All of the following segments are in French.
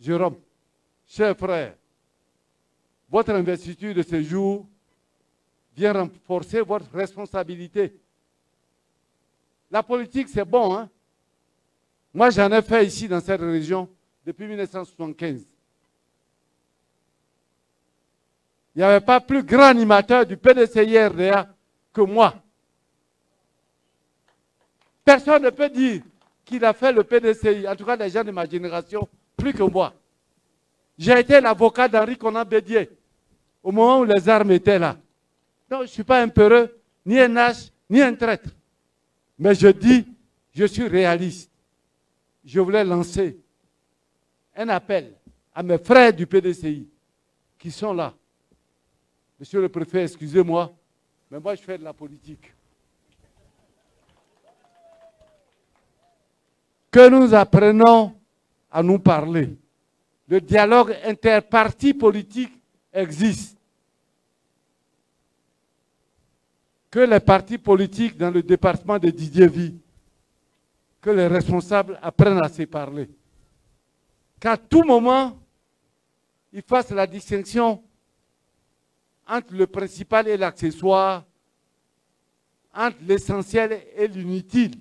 Jérôme, cher frère, votre investiture de ce jour vient renforcer votre responsabilité. La politique, c'est bon, hein? Moi, j'en ai fait ici, dans cette région, depuis 1975. Il n'y avait pas plus grand animateur du PDCI-RDA que moi. Personne ne peut dire qu'il a fait le PDCI, en tout cas les gens de ma génération, plus que moi. J'ai été l'avocat d'Henri Konan Bédié, au moment où les armes étaient là. Non, je ne suis pas un peureux, ni un lâche, ni un traître. Mais je dis, je suis réaliste. Je voulais lancer un appel à mes frères du PDCI qui sont là. Monsieur le préfet, excusez-moi, mais moi je fais de la politique. Que nous apprenons à nous parler. Le dialogue interparti politique existe. Que les partis politiques dans le département de Didier Vie, que les responsables apprennent à se parler. Qu'à tout moment, ils fassent la distinction entre le principal et l'accessoire, entre l'essentiel et l'inutile.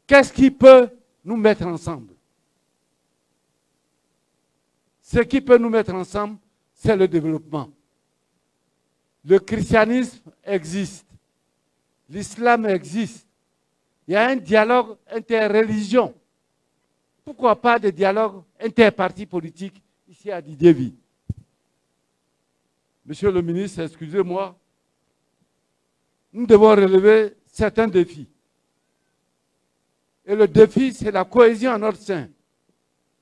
Qu'est-ce qui peut nous mettre ensemble? Ce qui peut nous mettre ensemble, c'est le développement. Le christianisme existe. L'islam existe. Il y a un dialogue interreligion. Pourquoi pas de dialogue interparti politique ici à Didier Vie? Monsieur le ministre, excusez-moi, nous devons relever certains défis. Et le défi, c'est la cohésion en notre sein.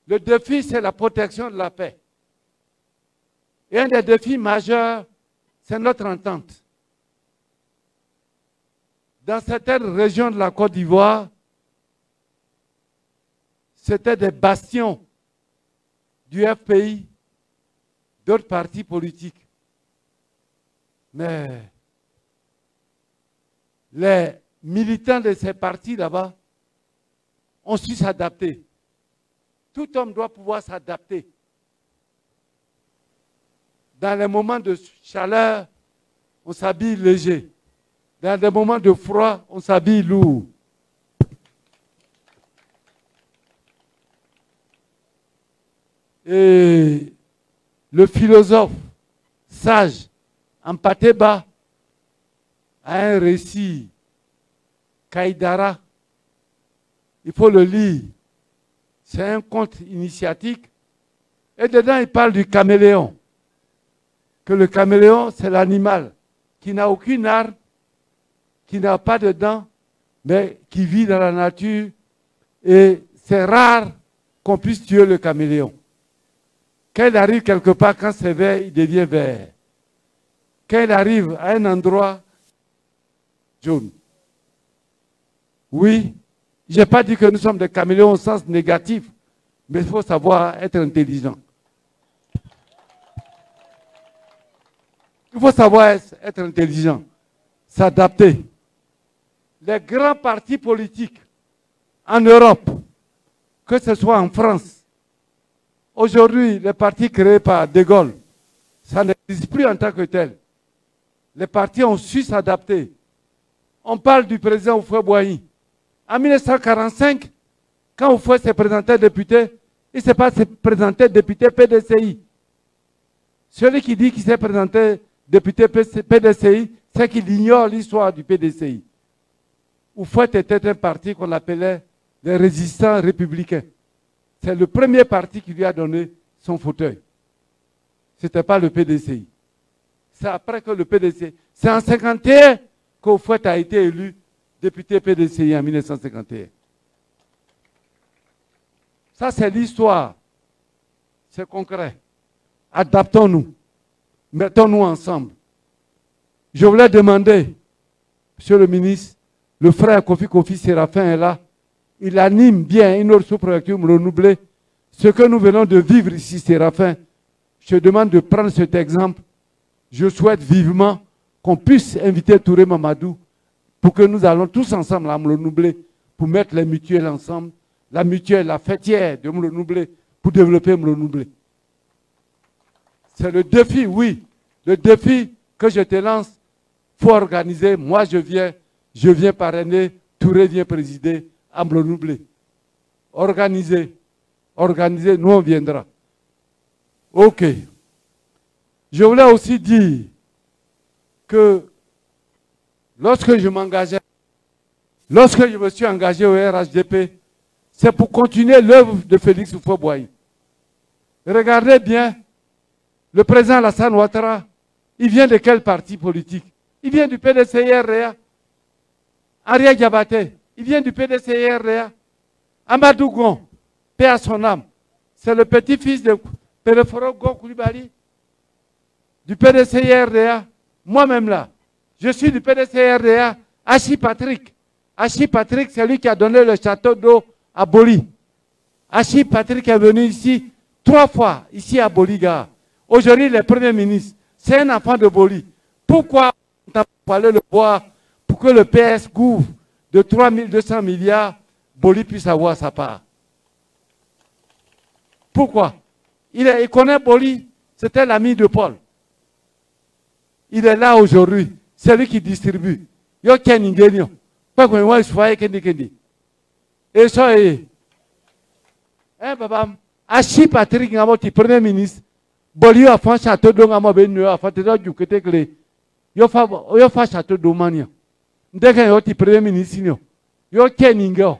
Le défi, c'est la protection de la paix. Et un des défis majeurs, c'est notre entente. Dans certaines régions de la Côte d'Ivoire, c'était des bastions du FPI, d'autres partis politiques. Mais les militants de ces partis là-bas ont su s'adapter. Tout homme doit pouvoir s'adapter. Dans les moments de chaleur, on s'habille léger. Dans des moments de froid, on s'habille lourd. Et le philosophe sage Ampateba a un récit, Kaïdara. Il faut le lire. C'est un conte initiatique. Et dedans, il parle du caméléon. Que le caméléon, c'est l'animal qui n'a aucune arme, qui n'a pas de dents, mais qui vit dans la nature. Et c'est rare qu'on puisse tuer le caméléon. Quand il arrive quelque part, quand c'est vert, il devient vert. Quand il arrive à un endroit, jaune. Oui, je n'ai pas dit que nous sommes des caméléons au sens négatif, mais il faut savoir être intelligent. Il faut savoir être intelligent, s'adapter. Les grands partis politiques en Europe, que ce soit en France, aujourd'hui, les partis créés par De Gaulle, ça n'existe plus en tant que tel. Les partis ont su s'adapter. On parle du président Houphouët-Boigny. En 1945, quand Houphouët s'est présenté député, il ne s'est pas présenté député PDCI. Celui qui dit qu'il s'est présenté député PDCI, c'est qu'il ignore l'histoire du PDCI. Houphouët était un parti qu'on appelait les résistants républicains. C'est le premier parti qui lui a donné son fauteuil. Ce n'était pas le PDCI. C'est après que le PDCI... C'est en 1951 qu'Houphouët a été élu député PDCI en 1951. Ça, c'est l'histoire. C'est concret. Adaptons-nous. Mettons-nous ensemble. Je voulais demander, Monsieur le ministre, le frère Kofi Séraphin est là. Il anime bien une autre sous-préfecture renouvelée. Ce que nous venons de vivre ici, Séraphin, je demande de prendre cet exemple. Je souhaite vivement qu'on puisse inviter Touré Mamadou pour que nous allons tous ensemble à Mlonoublé pour mettre les mutuelles ensemble. La mutuelle, la fêtière de Mlonoublé pour développer Mlonoublé. C'est le défi, oui, le défi que je te lance. Il faut organiser, moi je viens parrainer, Touré vient présider à Mlonoublé. Organiser, nous on viendra. Ok. Je voulais aussi dire que lorsque je me suis engagé au RHDP, c'est pour continuer l'œuvre de Félix Houphouët-Boigny. Regardez bien, le président Alassane Ouattara, il vient de quel parti politique? Il vient du PDCI-RDA. Aria Diabaté, il vient du PDCI-RDA. Amadou Gon, paix à son âme, c'est le petit-fils de Péreforo Gon Koulibaly, du PDCI-RDA. Moi-même là, je suis du PDCI-RDA. Hachi Patrick, c'est lui qui a donné le château d'eau à Boli. Hachi Patrick est venu ici 3 fois, ici à Boliga. Aujourd'hui, le Premier ministre, c'est un enfant de Boli. Pourquoi on n'a pas allé le voir pour que le PS couvre de 3200 milliards, Boli puisse avoir sa part? Pourquoi? Il connaît Boli, c'était l'ami de Paul. Il est là aujourd'hui, c'est lui qui distribue. Yo Kenny Genio, pas qu'on voit soyez Kendi. Et ça est. Hein, papa? Hachi Patrick, notre Premier ministre, Boli a fait château d'eau, a fait du côté clé. Yo fait château d'eau, mania. Dès que yo Premier ministre, yo Kenny Genio.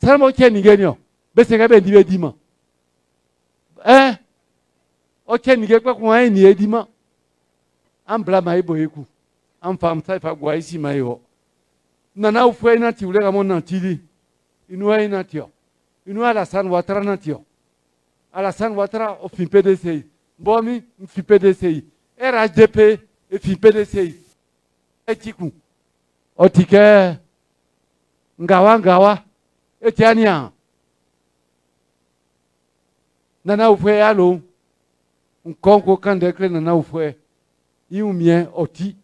C'est moi Kenny Genio. Mais c'est quand même dimanche. Hein? Ok, Kenny Genio, quoi qu'on a ni dimanche. Am blama boyeku. Am fam sai fa gwa isi mayo. Nana ufwe na ti ule gamon na tili. Inua ina tio. Inua Alassane Ouattara na tio. Alassane Ouattara o fin PDCI. Bomi fin PDCI. RHDP e fin PDCI. Etiku. Otike ngawa etiania. Nana ufwe alo. Nkonko kandekle nana ufwe. Il mien oti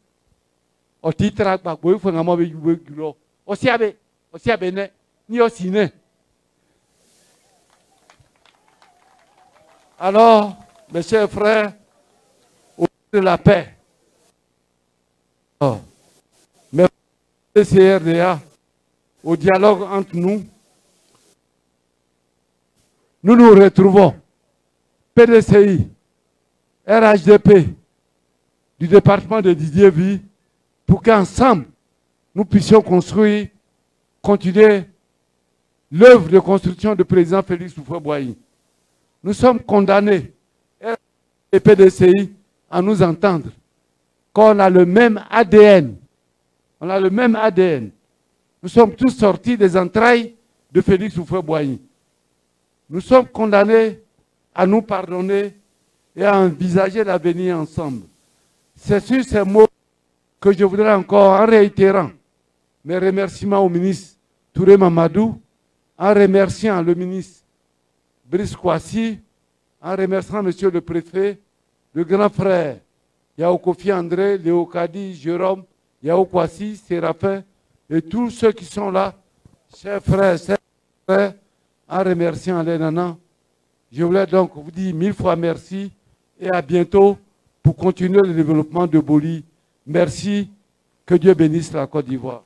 traque pas pour faire un mauvais boulot. Aussi abe ni aussi ne. Alors, mes chers frères, au nom de la paix, mais le CRDA, au dialogue entre nous, nous nous retrouvons, PDCI, RHDP, du département de Didier Vie, pour qu'ensemble, nous puissions continuer l'œuvre de construction du président Félix Houphouët-Boigny. Nous sommes condamnés, et PDCI, à nous entendre, qu'on a le même ADN. On a le même ADN. Nous sommes tous sortis des entrailles de Félix Houphouët-Boigny. Nous sommes condamnés à nous pardonner et à envisager l'avenir ensemble. C'est sur ces mots que je voudrais encore, en réitérant mes remerciements au ministre Touré Mamadou, en remerciant le ministre Brice Kouassi, en remerciant monsieur le préfet, le grand frère Yao Kofi André, Léo Kadi, Jérôme, Yao Kouassi, Séraphin, et tous ceux qui sont là, chers frères, en remerciant les nanas. Je voulais donc vous dire 1000 fois merci et à bientôt pour continuer le développement de Boli. Merci, que Dieu bénisse la Côte d'Ivoire.